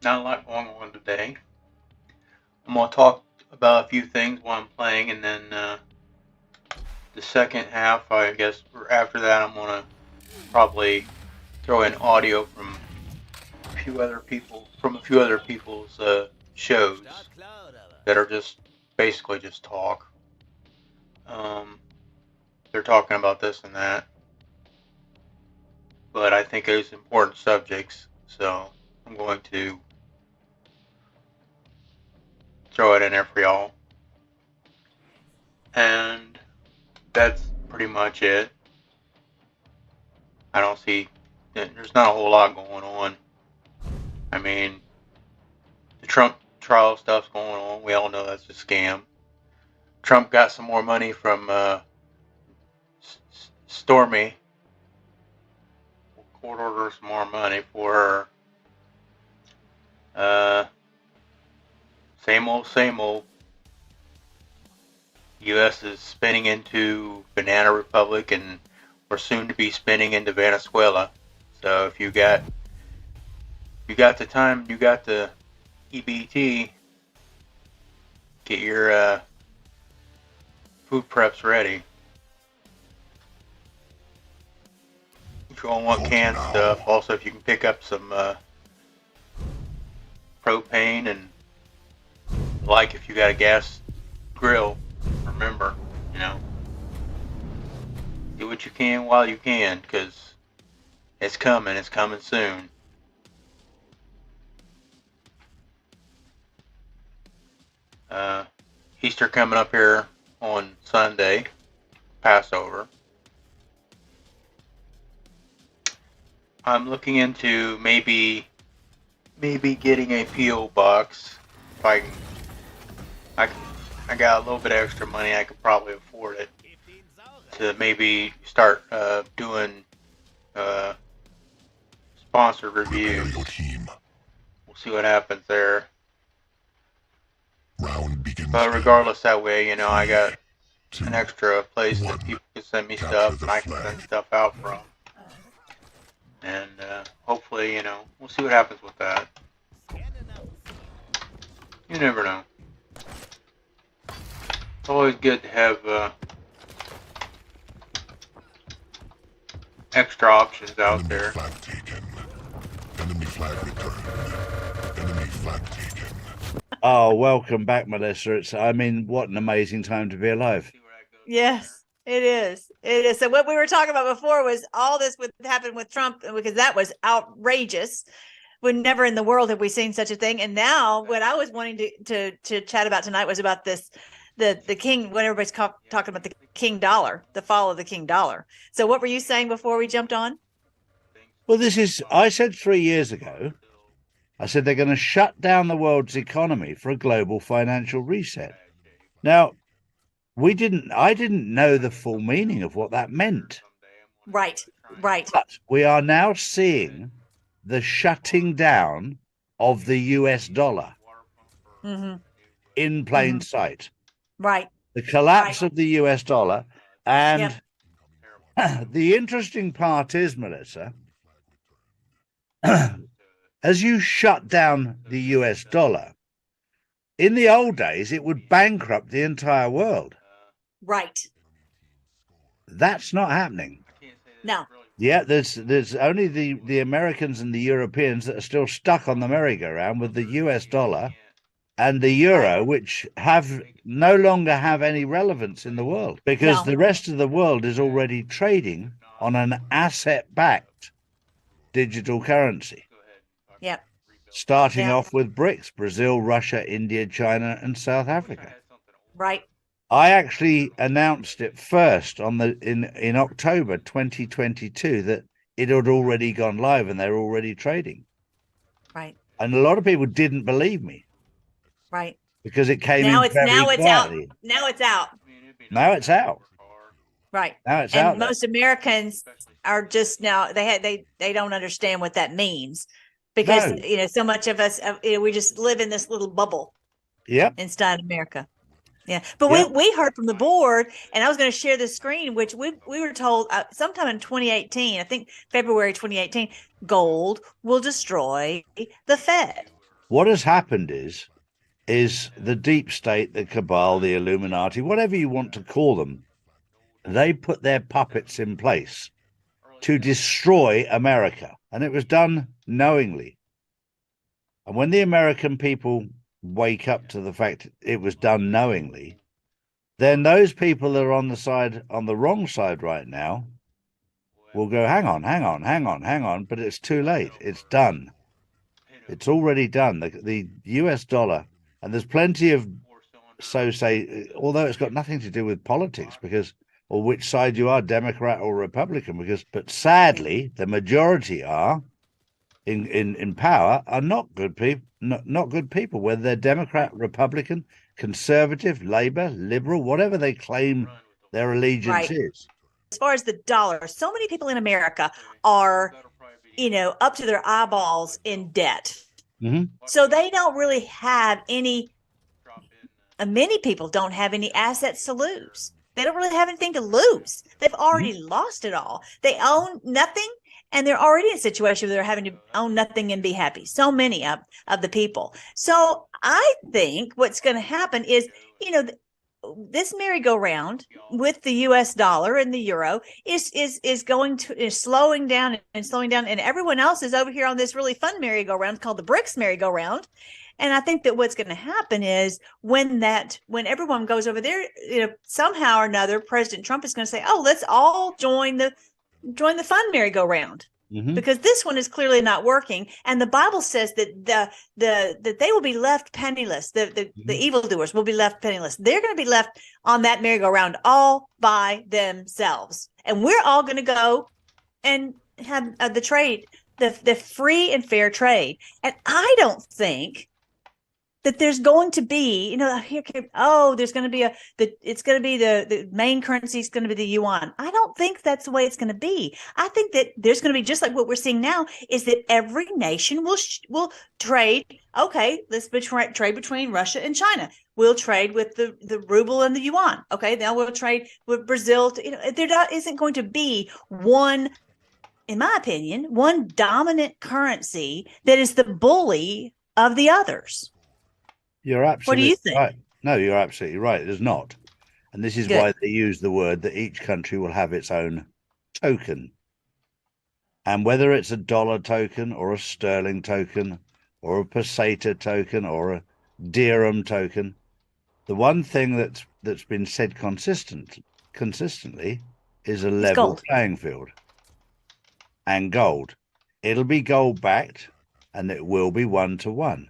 Not a lot going on today. I'm gonna talk about a few things while I'm playing, and then the second half, I guess, or after that, I'm gonna probably throw in audio from a few other people's shows that are just basically just talk. Um, they're talking about this and that, but I think it's important subjects, so I'm going to throw it in there for y'all. And that's pretty much it. I don't see, there's not a whole lot going on. I mean, the Trump trial stuff's going on. We all know that's a scam. Trump got some more money from Stormy. Court ordered some more money for her. Same old, same old. U.S. is spinning into Banana Republic, and we're soon to be spinning into Venezuela. So if you got the time, you got the EBT, get your food preps ready. If you all want canned stuff, also if you can pick up some propane, and like if you got a gas grill, remember, do what you can while you can, because it's coming soon. Easter coming up here on Sunday, Passover. I'm looking into maybe getting a P.O. box. If I got a little bit of extra money, I could probably afford it to maybe start doing sponsored reviews. We'll see what happens there. But regardless, that way, I got an extra place that people can send me stuff and I can send stuff out from. And hopefully, we'll see what happens with that. You never know. It's always good to have extra options out there. Enemy flag returned. Enemy flag taken. Oh, welcome back, Melissa. What an amazing time to be alive. Yes, it is. It is. So what we were talking about before was all this would happen with Trump, because that was outrageous. Never in the world have we seen such a thing. And now what I was wanting to chat about tonight was about this, the king, when everybody's talking about the king dollar, the fall of the king dollar. So what were you saying before we jumped on? Well, I said 3 years ago, I said they're going to shut down the world's economy for a global financial reset. Now, I didn't know the full meaning of what that meant. Right. But we are now seeing the shutting down of the US dollar in plain sight. Right. The collapse of the US dollar. And the interesting part is, Melissa, as you shut down the US dollar, in the old days, it would bankrupt the entire world. Right. That's not happening. No. Yeah, there's only the Americans and the Europeans that are still stuck on the merry-go-round with the US dollar and the euro, which no longer have any relevance in the world, because the rest of the world is already trading on an asset-backed digital currency. Yep. Starting off with BRICS: Brazil, Russia, India, China, and South Africa. Right. I actually announced it first in October 2022 that it had already gone live and they're already trading. Right. And a lot of people didn't believe me. Right. Because it came in very quietly. Now it's out. Now it's out. Right. Now it's out. And most Americans are just now they don't understand what that means, because so much of us we just live in this little bubble. Yep. Inside America. Yeah, but we heard from the board, and I was going to share this screen, which we were told sometime in 2018, I think February 2018, gold will destroy the Fed. What has happened is the deep state, the cabal, the Illuminati, whatever you want to call them, they put their puppets in place to destroy America. And it was done knowingly. And when the American people wake up to the fact it was done knowingly, then those people that are on the wrong side right now will go, hang on, but it's too late. It's done. It's already done. The US dollar, and there's plenty of although it's got nothing to do with politics, or which side you are, Democrat or Republican, but sadly, the majority are in power are not good people, not good people, whether they're Democrat, Republican, conservative, Labor, liberal, whatever they claim their allegiance is. As far as the dollar, so many people in America are, up to their eyeballs in debt. Mm-hmm. So they don't really have any, many people don't have any assets to lose. They don't really have anything to lose. They've already lost it all. They own nothing, and they're already in a situation where they're having to own nothing and be happy. So many of the people. So I think what's going to happen is, this merry-go-round with the U.S. dollar and the euro is slowing down, and everyone else is over here on this really fun merry-go-round called the BRICS merry-go-round. And I think that what's going to happen is when everyone goes over there, somehow or another, President Trump is going to say, "Oh, let's all join the fun merry-go-round." Mm-hmm. Because this one is clearly not working, and the Bible says that that they will be left penniless. The evildoers will be left penniless. They're going to be left on that merry-go-round all by themselves, and we're all going to go and have the trade, the free and fair trade. And I don't think that there's going to be, there's going to be it's going to be the main currency is going to be the yuan. I don't think that's the way it's going to be. I think that there's going to be, just like what we're seeing now, is that every nation will trade. Okay, let's trade between Russia and China. We'll trade with the ruble and the yuan. Okay, now we'll trade with Brazil. There isn't going to be one, in my opinion, one dominant currency that is the bully of the others. You're absolutely What do you think? right. No, you're absolutely right. There's not. And this is why they use the word that each country will have its own token. And whether it's a dollar token or a sterling token or a peseta token or a dirham token, the one thing that's been said consistently is a level playing field. And gold. It'll be gold backed, and it will be 1-to-1.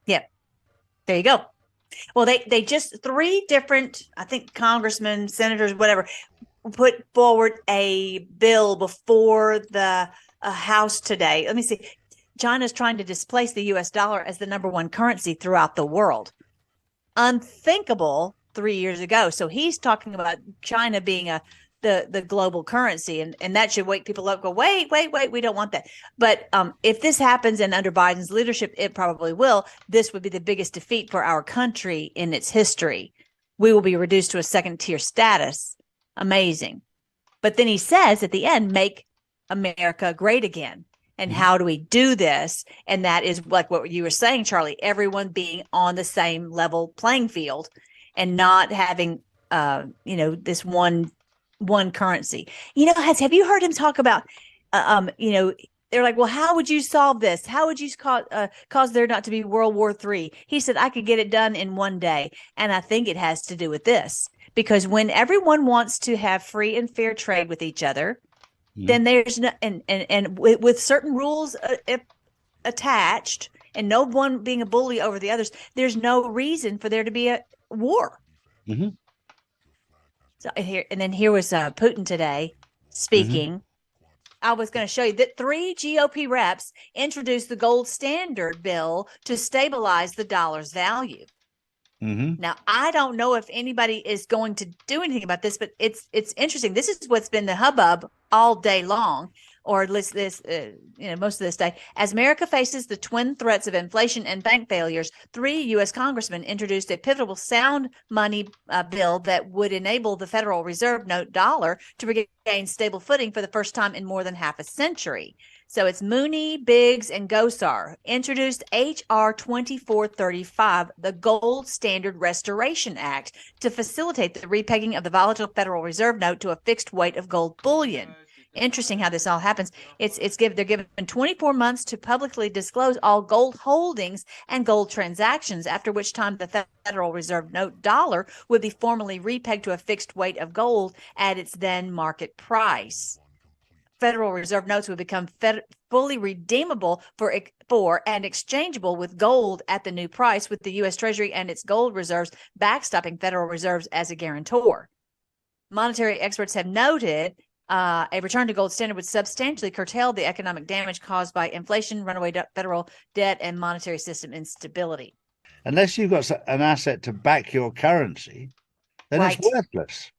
Yep. There you go. Well, they just 3 different, I think, congressmen, senators, whatever, put forward a bill before the House today. Let me see. China's trying to displace the U.S. dollar as the #1 currency throughout the world. Unthinkable 3 years ago. So he's talking about China being the global currency, and that should wake people up. Go, wait, we don't want that. But if this happens, and under Biden's leadership, it probably will, this would be the biggest defeat for our country in its history. We will be reduced to a second-tier status. Amazing. But then he says at the end, make America great again. And how do we do this? And that is like what you were saying, Charlie, everyone being on the same level playing field and not having this one currency. Have you heard him talk about they're like, well, how would you solve this? How would you cause there not to be World War III? He said, I could get it done in one day. And I think it has to do with this, because when everyone wants to have free and fair trade with each other, then there's no, and with certain rules attached, and no one being a bully over the others, there's no reason for there to be a war. Mm-hmm. So here was Putin today speaking. Mm-hmm. I was going to show you that 3 GOP reps introduced the gold standard bill to stabilize the dollar's value. Mm-hmm. Now, I don't know if anybody is going to do anything about this, but it's interesting. This is what's been the hubbub all day long. or at least this, most of this day. As America faces the twin threats of inflation and bank failures, 3 U.S. congressmen introduced a pivotal sound money bill that would enable the Federal Reserve note dollar to regain stable footing for the first time in more than half a century. So it's Mooney, Biggs, and Gosar introduced H.R. 2435, the Gold Standard Restoration Act, to facilitate the repegging of the volatile Federal Reserve note to a fixed weight of gold bullion. Interesting how this all happens. They're given 24 months to publicly disclose all gold holdings and gold transactions, after which time the Federal Reserve note dollar would be formally repegged to a fixed weight of gold at its then market price. Federal Reserve notes would become fully redeemable for and exchangeable with gold at the new price, with the U.S. Treasury and its gold reserves backstopping Federal Reserves as a guarantor. Monetary experts have noted a return to gold standard would substantially curtail the economic damage caused by inflation, runaway federal debt, and monetary system instability. Unless you've got an asset to back your currency, then Right. it's worthless.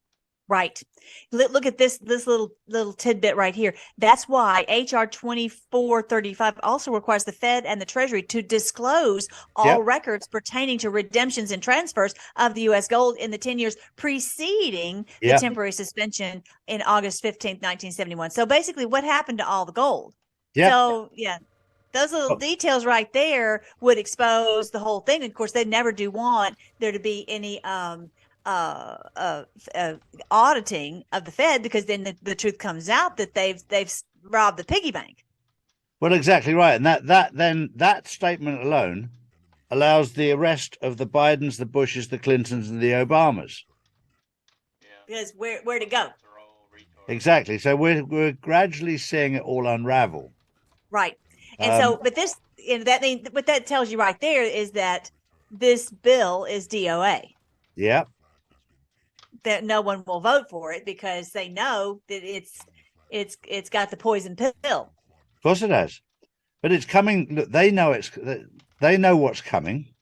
Right. Look at this little tidbit right here. That's why HR 2435 also requires the Fed and the Treasury to disclose all records pertaining to redemptions and transfers of the U.S. gold in the 10 years preceding the temporary suspension in August 15th, 1971. So basically, what happened to all the gold? So, those little details right there would expose the whole thing. Of course, they never do want there to be any auditing of the Fed, because then the truth comes out that they've robbed the piggy bank. Well, exactly right. And that statement alone allows the arrest of the Bidens, the Bushes, the Clintons, and the Obamas. Because where to go? Exactly. So we're gradually seeing it all unravel. Right. And but this, what that tells you right there is that this bill is DOA. Yeah. That no one will vote for it because they know that it's got the poison pill. Of course it has, but it's coming. Look, they know what's coming,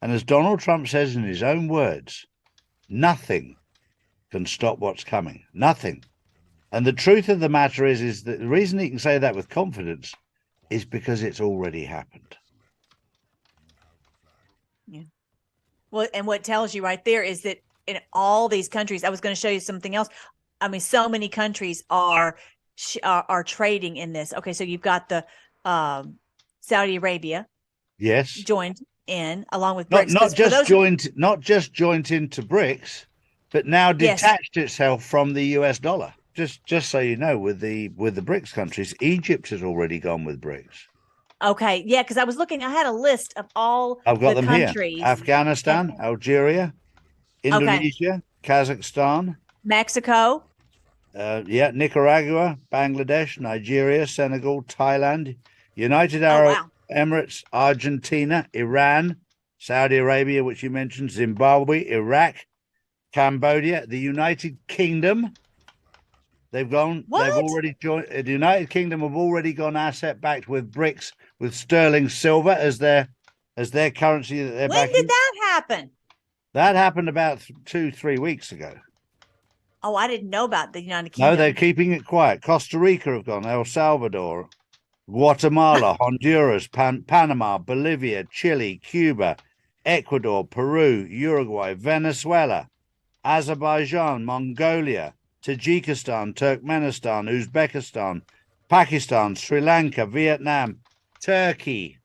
and as Donald Trump says in his own words, nothing can stop what's coming. Nothing. And the truth of the matter is that the reason he can say that with confidence is because it's already happened. Yeah. Well, and what tells you right there is that in all these countries, I was going to show you something else. I mean, so many countries are trading in this. Okay, so you've got the Saudi Arabia, joined in along with BRICS. Not just joined into BRICS, but now detached itself from the US dollar. Just so you know, with the BRICS countries, Egypt has already gone with BRICS. Okay, yeah, because I was looking. I had a list of all I've got them countries. Here: Afghanistan, Algeria, Indonesia, Kazakhstan, Mexico, Nicaragua, Bangladesh, Nigeria, Senegal, Thailand, United Arab Emirates, Argentina, Iran, Saudi Arabia, which you mentioned, Zimbabwe, Iraq, Cambodia, the United Kingdom. They've gone. What? They've already joined. The United Kingdom have already gone asset backed with BRICS, with sterling silver as their currency that they're backing. When did that happen? That happened about 2-3 weeks ago. Oh, I didn't know about the United Kingdom. No, they're keeping it quiet. Costa Rica have gone. El Salvador, Guatemala, Honduras, Panama, Bolivia, Chile, Cuba, Ecuador, Peru, Uruguay, Venezuela, Azerbaijan, Mongolia, Tajikistan, Turkmenistan, Uzbekistan, Pakistan, Sri Lanka, Vietnam, Turkey.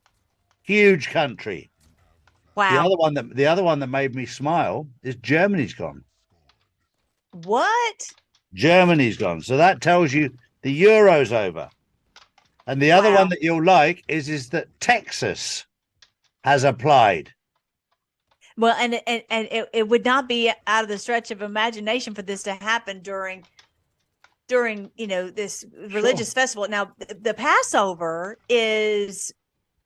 Huge country. Wow. The other one that made me smile is Germany's gone. What? Germany's gone. So that tells you the euro's over. And the other one that you'll like is that Texas has applied. Well, and it would not be out of the stretch of imagination for this to happen during this religious festival. Now, the Passover is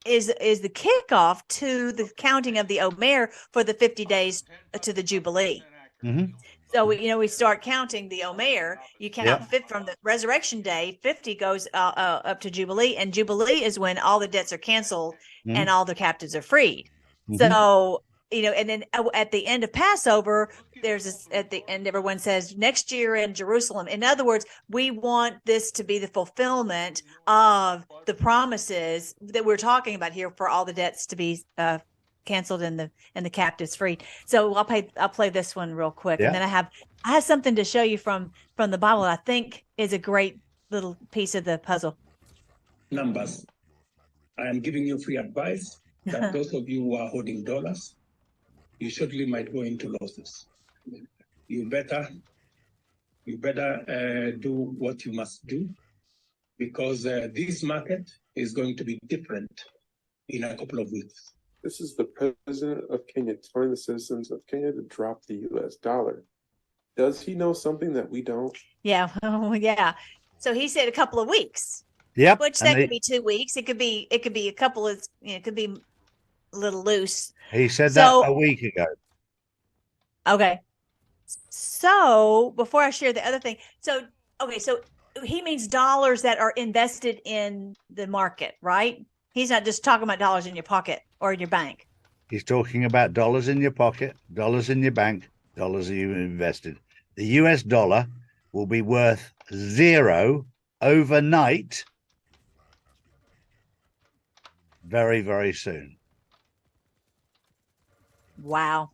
the kickoff to the counting of the Omer for the 50 days to the Jubilee. Mm-hmm. So we start counting the Omer. You count from the Resurrection Day. 50 goes up to Jubilee, and Jubilee is when all the debts are canceled and all the captives are freed. Mm-hmm. So and then at the end of Passover, there's this, at the end, everyone says next year in Jerusalem. In other words, we want this to be the fulfillment of the promises that we're talking about here for all the debts to be canceled and the captives freed. So I'll play this one real quick, and then I have something to show you from the Bible that I think is a great little piece of the puzzle. Numbers. I am giving you free advice that those of you who are holding dollars, you shortly might go into losses. You better do what you must do, because this market is going to be different in a couple of weeks. This is the president of Kenya telling the citizens of Kenya to drop the US dollar. Does he know something that we don't? Yeah. Yeah. So he said a couple of weeks. Yep. Which that could be 2 weeks. It could be a couple of, it could be a little loose. He said that a week ago. Okay. So before I share the other thing, so he means dollars that are invested in the market, right? He's not just talking about dollars in your pocket or in your bank. He's talking about dollars in your pocket, dollars in your bank, dollars that you've invested. The US dollar will be worth zero overnight very, very soon. Wow.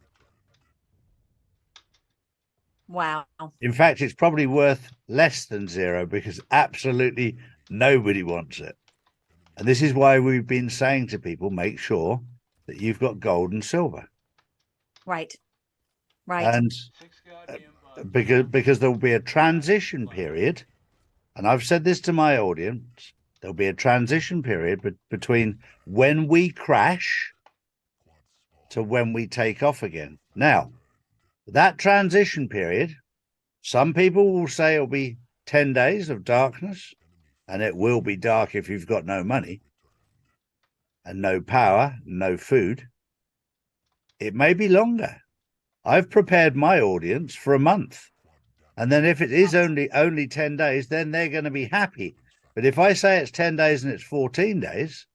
In fact, it's probably worth less than zero because absolutely nobody wants it. And this is why we've been saying to people, make sure that you've got gold and silver. Right. And because there will be a transition period, and I've said this to my audience, there'll be a transition period between when we crash to when we take off again. Now, that transition period, some people will say it'll be 10 days of darkness, and it will be dark if you've got no money and no power, no food. It may be longer. I've prepared my audience for a month. And then if it is only 10 days, then they're going to be happy. But if I say it's 10 days and it's 14 days,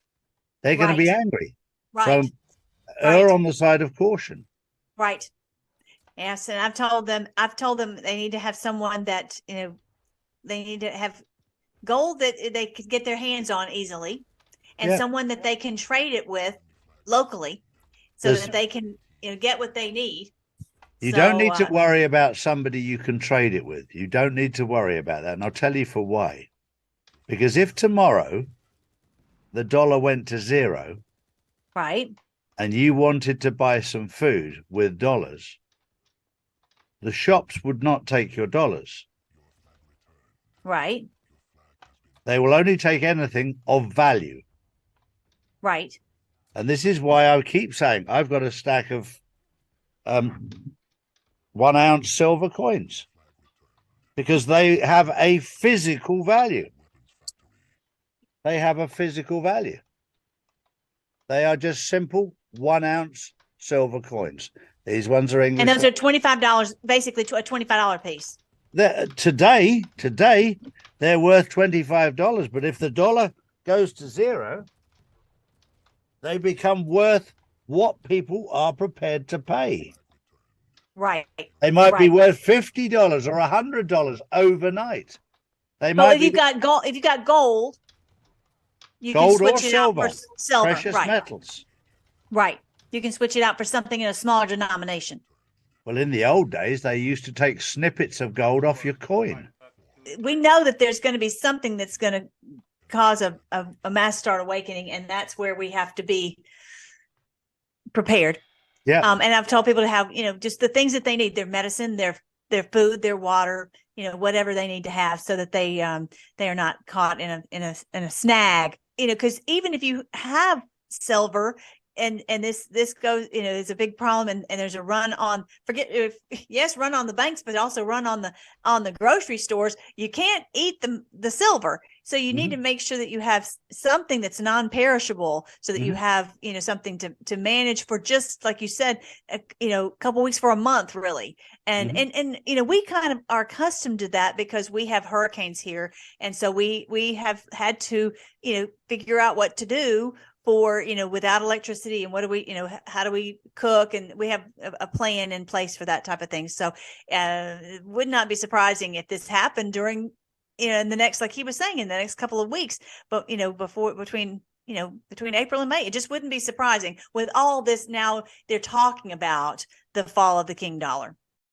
they're going to be angry. Right. So err on the side of caution. Right. Yes. And I've told them they need to have someone that, they need to have gold that they could get their hands on easily, and someone that they can trade it with locally so that they can, get what they need. You don't need to worry about somebody you can trade it with. You don't need to worry about that. And I'll tell you for why. Because if tomorrow the dollar went to zero, right, and you wanted to buy some food with dollars, the shops would not take your dollars. Right. They will only take anything of value. Right. And this is why I keep saying I've got a stack of 1 ounce silver coins, because they have a physical value. They have a physical value. They are just simple 1 ounce silver coins. These ones are English. And those are $25, basically a $25 piece. Today, they're worth $25. But if the dollar goes to zero, they become worth what people are prepared to pay. Right. They might be worth $50 or $100 overnight. They might. If you've got gold, you gold can switch or it silver, out for silver, precious metals. Right. You can switch it out for something in a smaller denomination. Well, in the old days, they used to take snippets of gold off your coin. We know that there's going to be something that's going to cause a mass start awakening, and that's where we have to be prepared. Yeah. And I've told people to have, just the things that they need, their medicine, their food, their water, whatever they need to have, so that they are not caught in a snag, because even if you have silver, and this goes, is a big problem, and there's a run on run on the banks, but also run on the grocery stores. You can't eat the silver, so you need to make sure that you have something that's non-perishable, so that you have something to manage for, just like you said, a couple weeks, for a month, really. And we kind of are accustomed to that because we have hurricanes here, and so we have had to figure out what to do for, without electricity, and what do we, how do we cook? And we have a plan in place for that type of thing. So it would not be surprising if this happened during, in the next, like he was saying, in the next couple of weeks, but, between April and May. It just wouldn't be surprising with all this. Now they're talking about the fall of the king dollar.